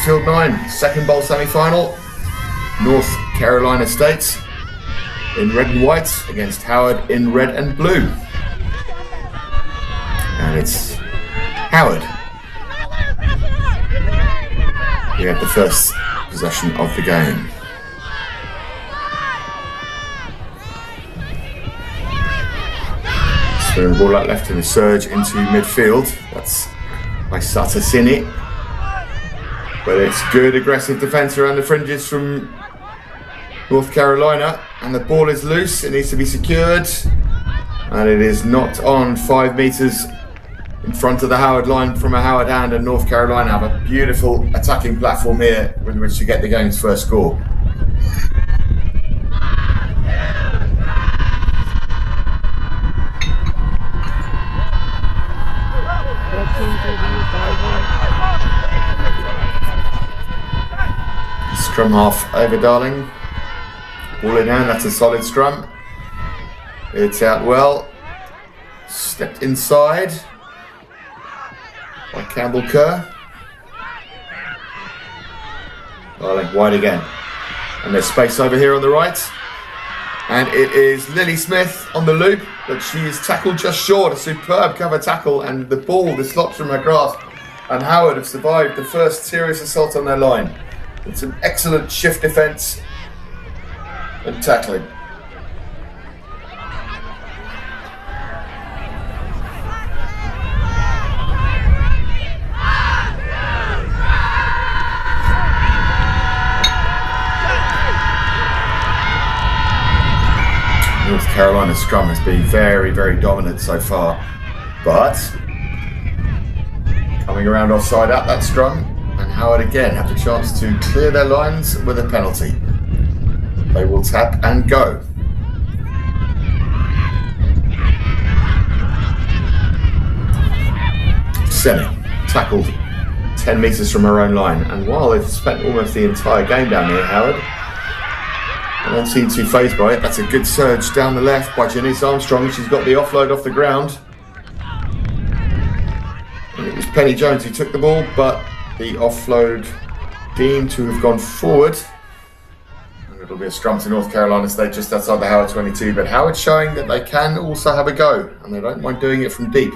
Field 9, second bowl semi-final. North Carolina State in red and white against Howard in red and blue. And it's Howard who had the first possession of the game. Swinging the ball out left in a surge into midfield. That's by Satasini. But it's good aggressive defence around the fringes from North Carolina. And the ball is loose, it needs to be secured. And it is knocked on 5 metres in front of the Howard line from a Howard hand, and North Carolina have a beautiful attacking platform here with which to get the game's first score. Scrum half over Darling. Ball in hand, that's a solid scrum. It's out well. Stepped inside by Campbell Kerr. Darling wide again. And there's space over here on the right. And it is Lily Smith on the loop, but she is tackled just short. A superb cover tackle, and the ball dislocates from her grasp. And Howard have survived the first serious assault on their line. It's an excellent shift defence and tackling. North Carolina's scrum has been very, very dominant so far, but coming around offside at that scrum, and Howard again have the chance to clear their lines with a penalty. They will tap and go. Semi tackled 10 metres from her own line, and while they've spent almost the entire game down here, Howard, I don't seem too phased by it. That's a good surge down the left by Janice Armstrong. She's got the offload off the ground. And it was Penny Jones who took the ball, but the offload deemed to have gone forward. And it'll be a scrum to North Carolina State just outside the Howard 22. But Howard showing that they can also have a go, and they don't mind doing it from deep.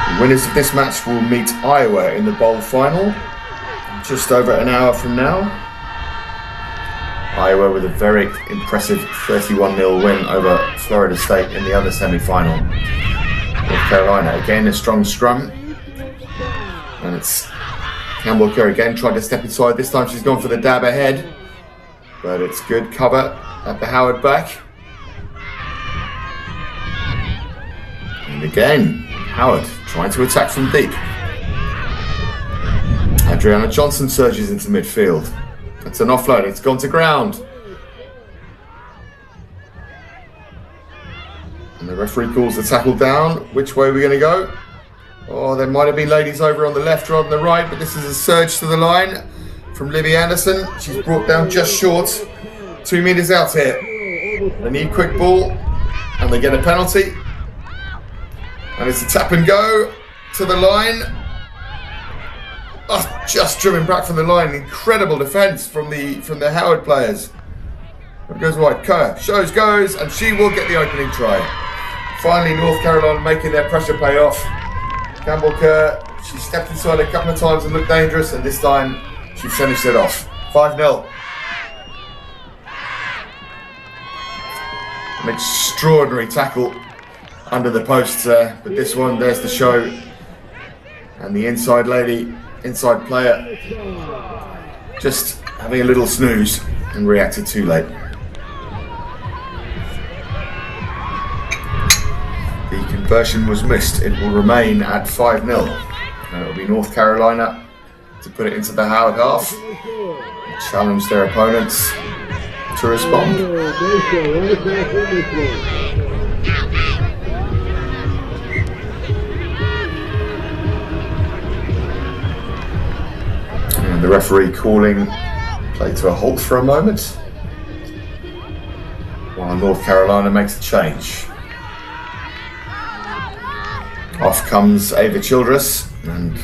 The winners of this match will meet Iowa in the bowl final just over an hour from now. Iowa with a very impressive 31-0 win over Florida State in the other semi-final. North Carolina again a strong scrum, and it's Campbell Kerr again trying to step inside. This time she's gone for the dab ahead, but it's good cover at the Howard back. And again Howard trying to attack from deep. Adriana Johnson surges into midfield. That's an offload, it's gone to ground. And the referee calls the tackle down. Which way are we going to go? Oh, there might have been ladies over on the left rather than the right, but this is a surge to the line from Libby Anderson. She's brought down just short. 2 metres out here. They need quick ball, and they get a penalty. And it's a tap and go to the line. Oh, just driven back from the line. Incredible defence from the Howard players. It goes wide. Kerr shows goes, and she will get the opening try. Finally, North Carolina making their pressure pay off. Campbell Kerr, she stepped inside a couple of times and looked dangerous, and this time she finished it off. 5-0. An extraordinary tackle under the posts there, but this one, there's the show. And the inside lady, inside player, just having a little snooze and reacted too late. The conversion was missed. It will remain at 5-0. And it will be North Carolina to put it into the Howard half and challenge their opponents to respond. And the referee calling play to a halt for a moment while North Carolina makes a change. Off comes Ava Childress, and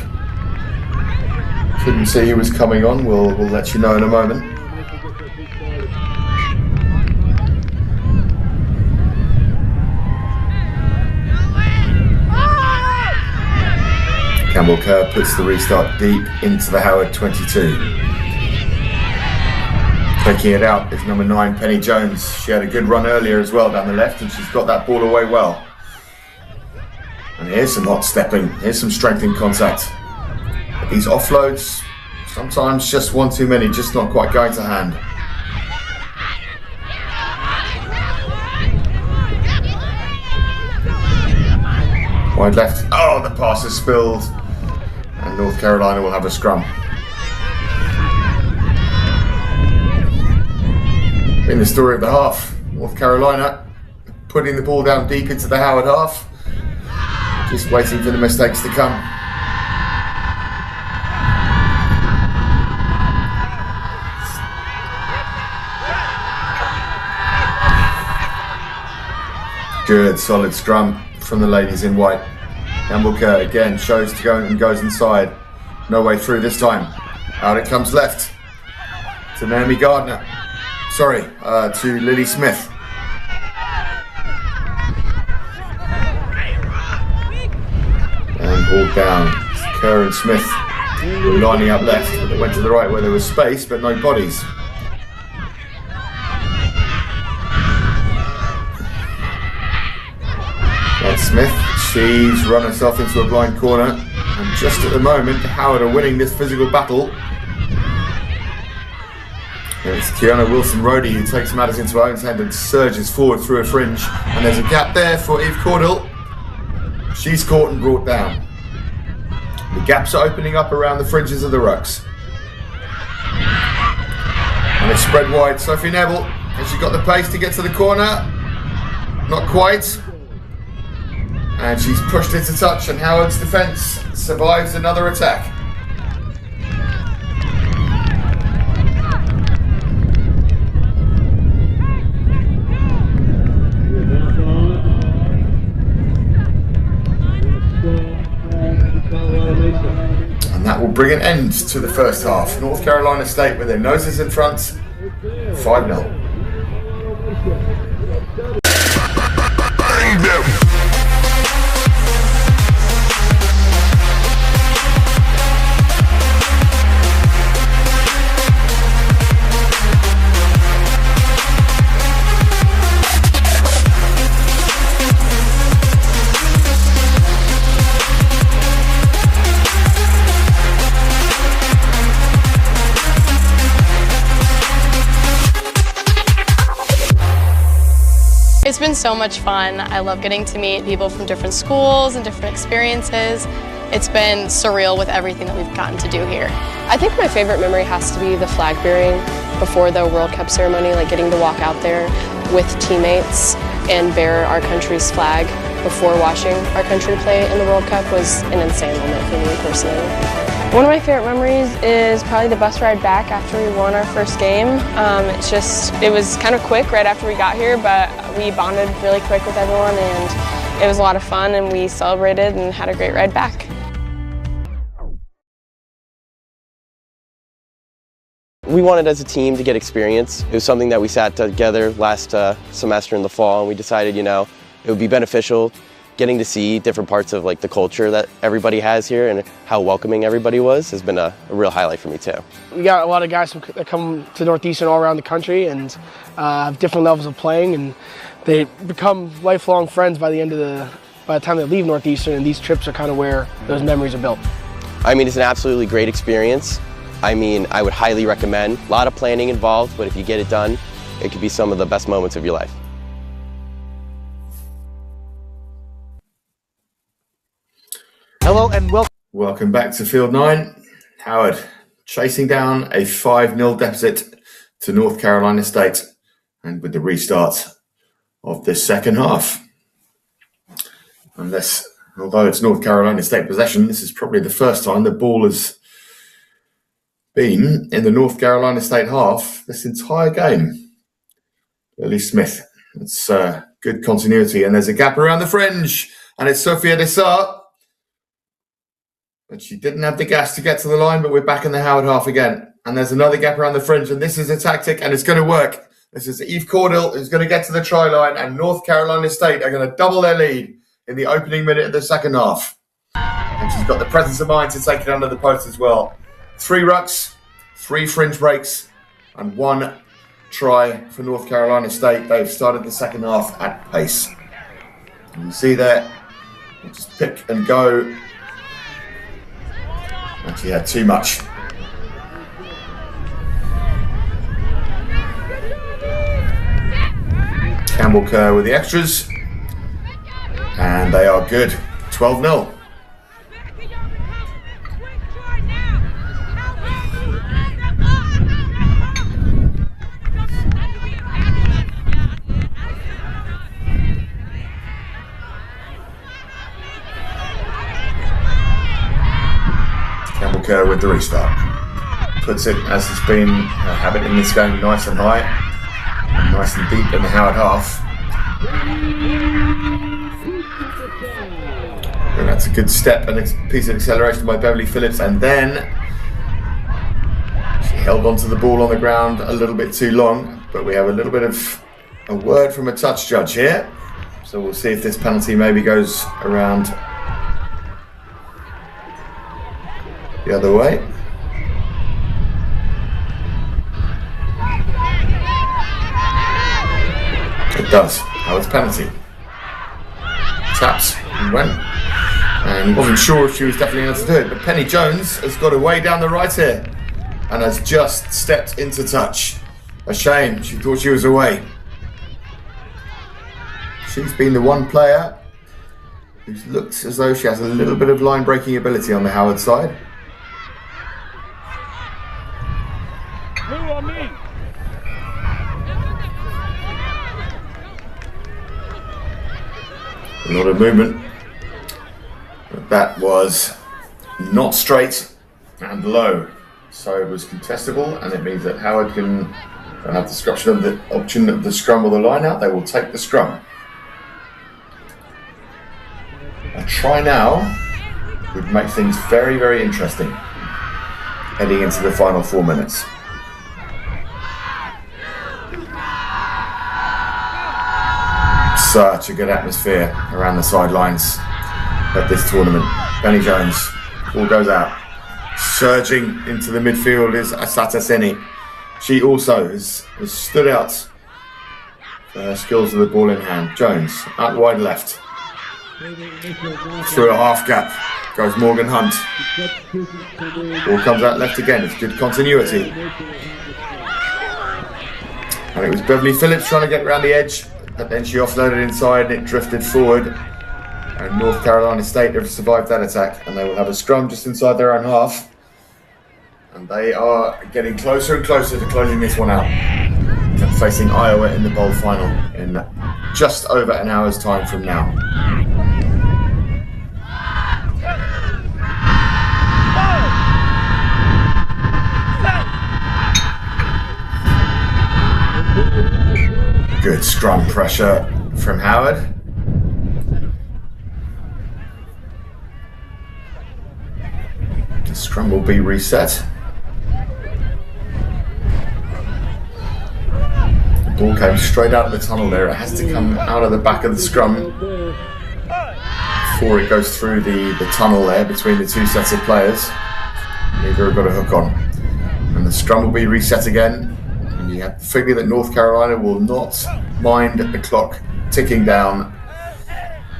couldn't see who was coming on. We'll let you know in a moment. Campbell Kerr puts the restart deep into the Howard 22. Taking it out is number 9, Penny Jones. She had a good run earlier as well down the left, and she's got that ball away well. And here's some hot stepping, here's some strength in contact. But these offloads, sometimes just one too many, just not quite going to hand. Wide left, oh, the pass is spilled. And North Carolina will have a scrum. In the story of the half, North Carolina putting the ball down deep into the Howard half, just waiting for the mistakes to come. Good, solid scrum from the ladies in white. Campbell Kerr again shows to go and goes inside. No way through this time. Out it comes left to Naomi Gardner. Sorry, to Lily Smith. And ball down. Kerr and Smith were lining up left, but they went to the right where there was space but no bodies. And Smith, she's run herself into a blind corner, and just at the moment Howard are winning this physical battle. It's Kiana Wilson-Rody who takes matters into her own hand and surges forward through a fringe, and there's a gap there for Eve Caudill. She's caught and brought down. The gaps are opening up around the fringes of the rucks, and it's spread wide. Sophie Neville, has she got the pace to get to the corner? Not quite. And she's pushed into touch, and Howard's defence survives another attack. And that will bring an end to the first half. North Carolina State with their noses in front, 5-0. It's been so much fun. I love getting to meet people from different schools and different experiences. It's been surreal with everything that we've gotten to do here. I think my favorite memory has to be the flag bearing before the World Cup ceremony, like getting to walk out there with teammates and bear our country's flag before watching our country play in the World Cup was an insane moment for me personally. One of my favorite memories is probably the bus ride back after we won our first game. It was kind of quick right after we got here, but we bonded really quick with everyone and it was a lot of fun and we celebrated and had a great ride back. We wanted as a team to get experience. It was something that we sat together last semester in the fall, and we decided, it would be beneficial getting to see different parts of the culture that everybody has here and how welcoming everybody was has been a real highlight for me too. We got a lot of guys that come to Northeastern all around the country and have different levels of playing, and they become lifelong friends by the time they leave Northeastern, and these trips are kind of where those memories are built. It's an absolutely great experience. I would highly recommend. A lot of planning involved, but if you get it done, it could be some of the best moments of your life. Hello and welcome back to Field 9. Howard chasing down a 5-0 deficit to North Carolina State, and with the restart of the second half. Although it's North Carolina State possession, this is probably the first time the ball has been in the North Carolina State half this entire game. Lily Smith, it's good continuity, and there's a gap around the fringe, and it's Sophia Dessart. But she didn't have the gas to get to the line, but we're back in the Howard half again. And there's another gap around the fringe, and this is a tactic, and it's going to work. This is Eve Caudill who's going to get to the try line, and North Carolina State are going to double their lead in the opening minute of the second half. And she's got the presence of mind to take it under the post as well. 3 rucks, 3 fringe breaks, and 1 try for North Carolina State. They've started the second half at pace. And you see there, just pick and go. Actually had too much. Campbell Kerr with the extras. And they are good. 12-0. Campbell Kerr with the restart. Puts it, as has been a habit in this game, nice and high. And nice and deep in the Howard half. And that's a good step and a piece of acceleration by Beverly Phillips, and then she held onto the ball on the ground a little bit too long, but we have a little bit of a word from a touch judge here, so we'll see if this penalty maybe goes around the other way. It does. Howard's penalty. Taps and went. And wasn't sure if she was definitely able to do it, but Penny Jones has got away down the right here and has just stepped into touch. A shame, she thought she was away. She's been the one player who's looked as though she has a little bit of line breaking ability on the Howard side. A lot of movement. But that was not straight and low. So it was contestable, and it means that Howard can have the option of the scrum or the line out. They will take the scrum. A try now would make things very, very interesting heading into the final 4 minutes. Such a good atmosphere around the sidelines at this tournament. Penny Jones, ball goes out. Surging into the midfield is Asata Seni. She also has stood out for her skills with the ball in hand. Jones, out wide left. Through a half gap goes Morgan Hunt. Ball comes out left again. It's good continuity. And it was Beverly Phillips trying to get around the edge. But then she offloaded inside and it drifted forward. And North Carolina State have survived that attack. And they will have a scrum just inside their own half. And they are getting closer and closer to closing this one out. And facing Iowa in the bowl final in just over an hour's time from now. Good scrum pressure from Howard. The scrum will be reset. The ball came straight out of the tunnel there. It has to come out of the back of the scrum before it goes through the tunnel there between the two sets of players. Neither have got a hook on. And the scrum will be reset again. You have to figure that North Carolina will not mind the clock ticking down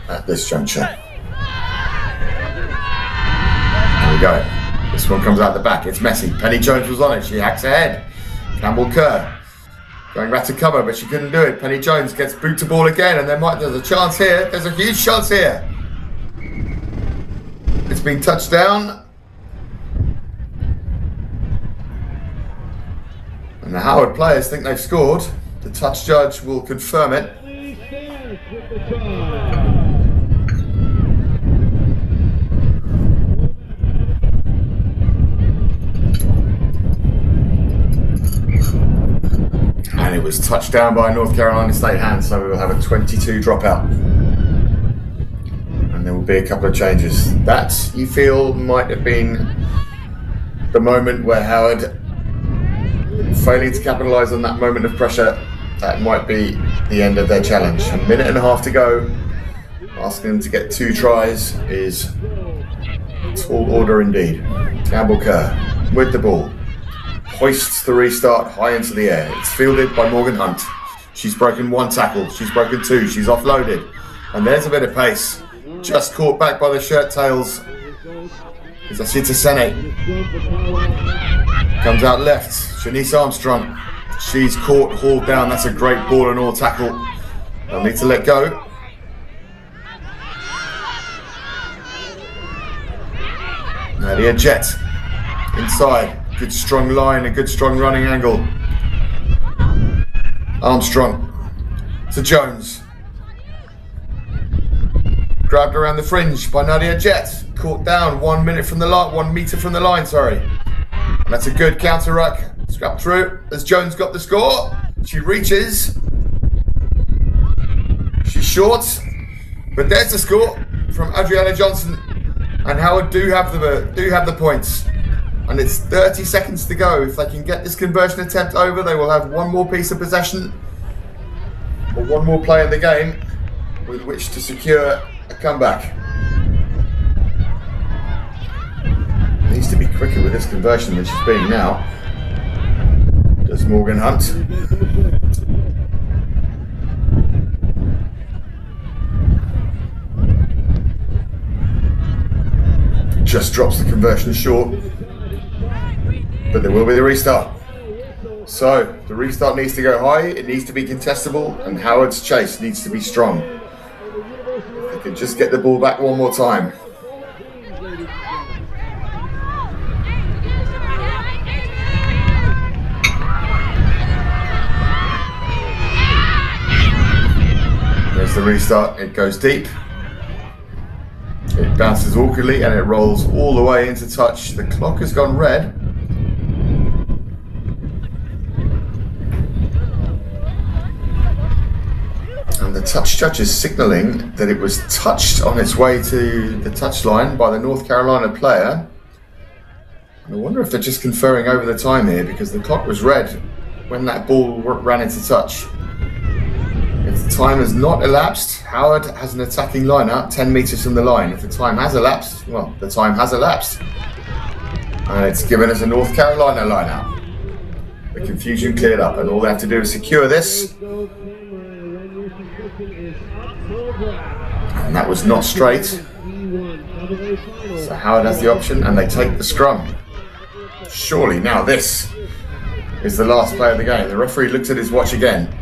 at this juncture. There we go. This one comes out the back. It's messy. Penny Jones was on it. She hacks ahead. Campbell Kerr going back to cover, but she couldn't do it. Penny Jones gets boot to ball again, and there's a chance here. There's a huge chance here. It's been touched down. And the Howard players think they've scored. The touch judge will confirm it. And it was touched down by North Carolina State hands, so we will have a 22 dropout. And there will be a couple of changes. That, you feel, might have been the moment where Howard, failing to capitalise on that moment of pressure, that might be the end of their challenge. A minute and a half to go. Asking them to get 2 tries is tall order indeed. Campbell Kerr with the ball. Hoists the restart high into the air. It's fielded by Morgan Hunt. She's broken 1 tackle. She's broken 2. She's offloaded. And there's a bit of pace. Just caught back by the shirt tails. Zasita Sene comes out left. Shanice Armstrong. She's caught, hauled down. That's a great ball and all tackle. They'll need to let go. Nadia Jett inside. Good strong line, a good strong running angle. Armstrong to Jones. Grabbed around the fringe by Nadia Jett. Caught down 1 minute from the line, 1 metre from the line, sorry. And that's a good counter ruck. Scrap through as Jones got the score. She reaches. She's short. But there's the score from Adriana Johnson. And Howard do have the points. And it's 30 seconds to go. If they can get this conversion attempt over, they will have 1 more piece of possession or 1 more play in the game with which to secure a comeback. Needs to be quicker with this conversion than she's being now. Does Morgan Hunt. Just drops the conversion short. But there will be the restart. So the restart needs to go high, it needs to be contestable, and Howard's chase needs to be strong. If they can just get the ball back 1 more time. There's the restart, it goes deep. It bounces awkwardly and it rolls all the way into touch. The clock has gone red. And the touch judge is signalling that it was touched on its way to the touchline by the North Carolina player. And I wonder if they're just conferring over the time here, because the clock was red when that ball ran into touch. If the time has not elapsed, Howard has an attacking lineup 10 metres from the line. If the time has elapsed, well, the time has elapsed. And it's given us a North Carolina lineup. The confusion cleared up, and all they have to do is secure this. And that was not straight. So Howard has the option, and they take the scrum. Surely now this is the last play of the game. The referee looks at his watch again.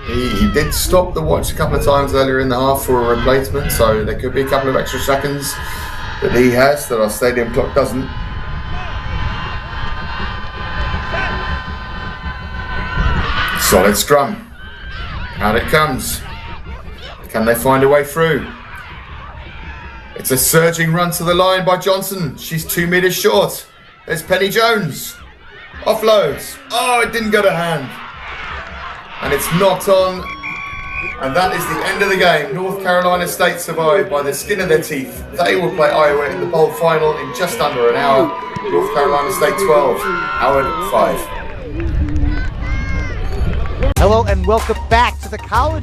He did stop the watch a couple of times earlier in the half for a replacement, so there could be a couple of extra seconds that he has that our stadium clock doesn't. Solid scrum. Out it comes. Can they find a way through? It's a surging run to the line by Johnson. She's 2 metres short. There's Penny Jones. Offloads. Oh, it didn't go to hand. And it's knocked on, and that is the end of the game. North Carolina State survived by the skin of their teeth. They will play Iowa in the bowl final in just under an hour. North Carolina State 12, Howard 5. Hello and welcome back to the college